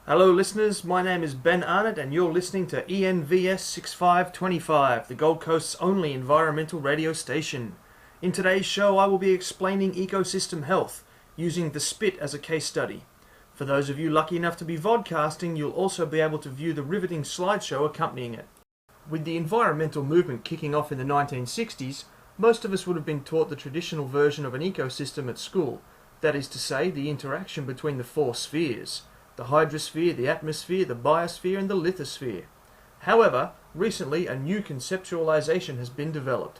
Hello listeners, my name is Ben Arnott and you're listening to ENVS6525, the Gold Coast's only environmental radio station. In today's show I will be explaining ecosystem health, using the spit as a case study. For those of you lucky enough to be vodcasting, you'll also be able to view the riveting slideshow accompanying it. With the environmental movement kicking off in the 1960s, most of us would have been taught the traditional version of an ecosystem at school, that is to say, the interaction between the four spheres. The hydrosphere, the atmosphere, the biosphere and the lithosphere. However, recently a new conceptualization has been developed.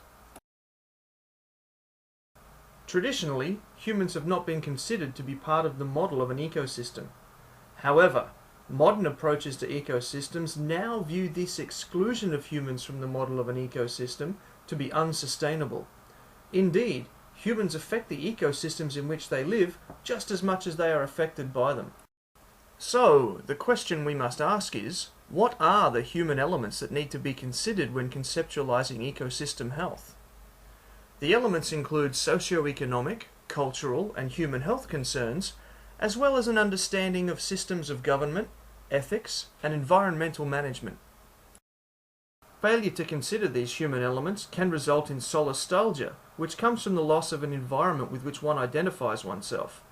Traditionally, humans have not been considered to be part of the model of an ecosystem. However, modern approaches to ecosystems now view this exclusion of humans from the model of an ecosystem to be unsustainable. Indeed, humans affect the ecosystems in which they live just as much as they are affected by them. So, the question we must ask is, what are the human elements that need to be considered when conceptualizing ecosystem health? The elements include socio-economic, cultural and human health concerns, as well as an understanding of systems of government, ethics and environmental management. Failure to consider these human elements can result in solastalgia, which comes from the loss of an environment with which one identifies oneself.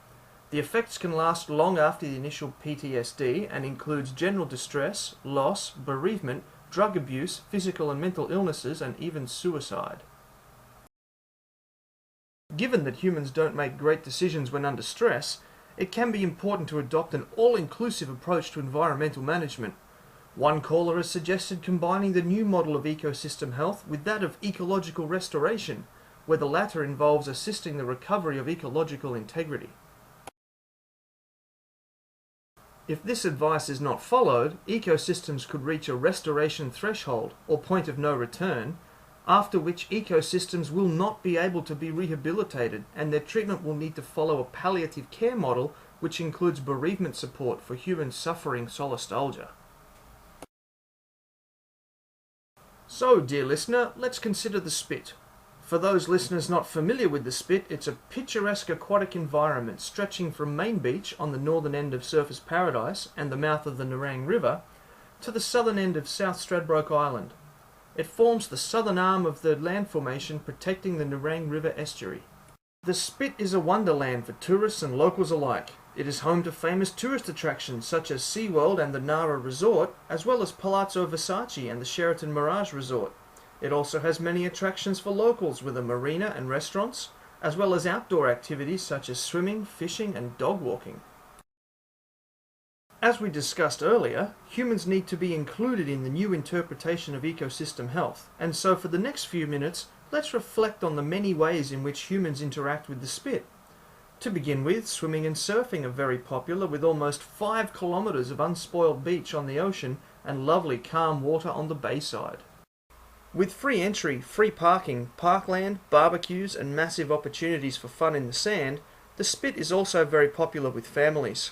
The effects can last long after the initial PTSD and includes general distress, loss, bereavement, drug abuse, physical and mental illnesses, and even suicide. Given that humans don't make great decisions when under stress, it can be important to adopt an all-inclusive approach to environmental management. One caller has suggested combining the new model of ecosystem health with that of ecological restoration, where the latter involves assisting the recovery of ecological integrity. If this advice is not followed, ecosystems could reach a restoration threshold, or point of no return, after which ecosystems will not be able to be rehabilitated and their treatment will need to follow a palliative care model which includes bereavement support for humans suffering solastalgia. So, dear listener, let's consider the spit. For those listeners not familiar with the spit, it's a picturesque aquatic environment stretching from Main Beach on the northern end of Surfers Paradise and the mouth of the Nerang River to the southern end of South Stradbroke Island. It forms the southern arm of the land formation protecting the Nerang River estuary. The spit is a wonderland for tourists and locals alike. It is home to famous tourist attractions such as SeaWorld and the Nara Resort, as well as Palazzo Versace and the Sheraton Mirage Resort. It also has many attractions for locals with a marina and restaurants, as well as outdoor activities such as swimming, fishing and dog walking. As we discussed earlier, humans need to be included in the new interpretation of ecosystem health, and so for the next few minutes, let's reflect on the many ways in which humans interact with the spit. To begin with, swimming and surfing are very popular, with almost 5 kilometers of unspoiled beach on the ocean and lovely calm water on the bayside. With free entry, free parking, parkland, barbecues and massive opportunities for fun in the sand, the spit is also very popular with families.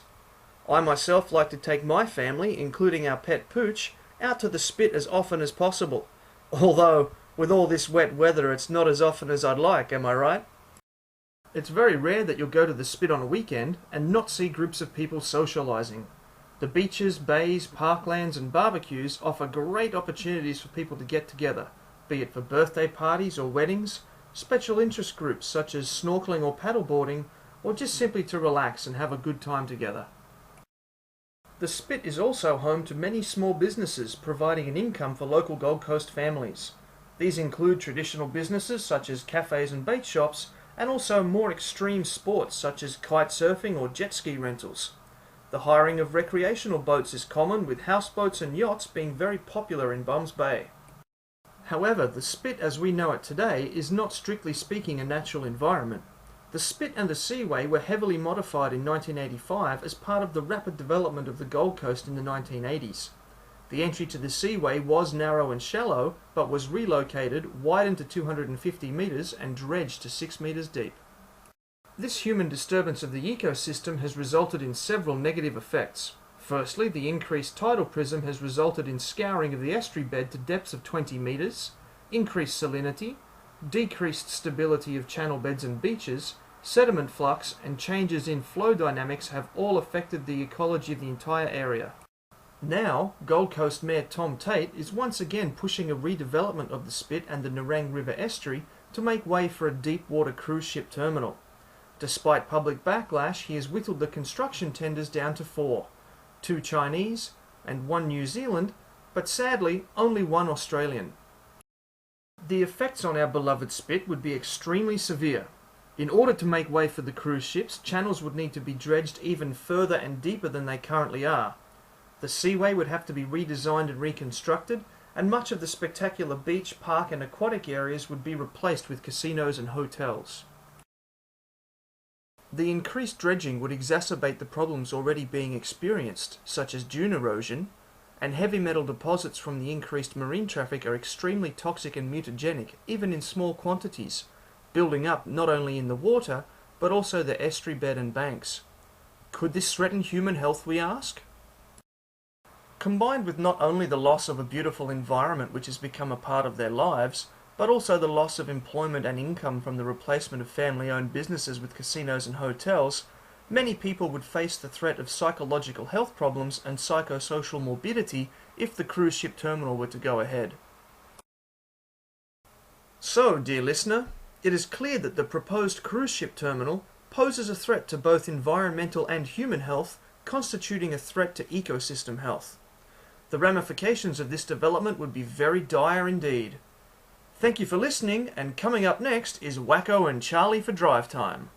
I myself like to take my family, including our pet Pooch, out to the spit as often as possible. Although, with all this wet weather it's not as often as I'd like, am I right? It's very rare that you'll go to the spit on a weekend and not see groups of people socialising. The beaches, bays, parklands and barbecues offer great opportunities for people to get together, be it for birthday parties or weddings, special interest groups such as snorkeling or paddleboarding, or just simply to relax and have a good time together. The spit is also home to many small businesses providing an income for local Gold Coast families. These include traditional businesses such as cafes and bait shops, and also more extreme sports such as kite surfing or jet ski rentals. The hiring of recreational boats is common, with houseboats and yachts being very popular in Bums Bay. However, the spit as we know it today is not strictly speaking a natural environment. The spit and the seaway were heavily modified in 1985 as part of the rapid development of the Gold Coast in the 1980s. The entry to the seaway was narrow and shallow, but was relocated, widened to 250 metres and dredged to 6 metres deep. This human disturbance of the ecosystem has resulted in several negative effects. Firstly, the increased tidal prism has resulted in scouring of the estuary bed to depths of 20 metres, increased salinity, decreased stability of channel beds and beaches, sediment flux, and changes in flow dynamics have all affected the ecology of the entire area. Now, Gold Coast Mayor Tom Tate is once again pushing a redevelopment of the Spit and the Nerang River estuary to make way for a deep water cruise ship terminal. Despite public backlash, he has whittled the construction tenders down to 4, 2 Chinese and 1 New Zealand, but sadly only 1 Australian. The effects on our beloved Spit would be extremely severe. In order to make way for the cruise ships, channels would need to be dredged even further and deeper than they currently are. The seaway would have to be redesigned and reconstructed, and much of the spectacular beach, park and aquatic areas would be replaced with casinos and hotels. The increased dredging would exacerbate the problems already being experienced, such as dune erosion, and heavy metal deposits from the increased marine traffic are extremely toxic and mutagenic, even in small quantities, building up not only in the water, but also the estuary bed and banks. Could this threaten human health, we ask? Combined with not only the loss of a beautiful environment which has become a part of their lives, but also the loss of employment and income from the replacement of family-owned businesses with casinos and hotels, many people would face the threat of psychological health problems and psychosocial morbidity if the cruise ship terminal were to go ahead. So, dear listener, it is clear that the proposed cruise ship terminal poses a threat to both environmental and human health, constituting a threat to ecosystem health. The ramifications of this development would be very dire indeed. Thank you for listening, and coming up next is Wacko and Charlie for Drive Time.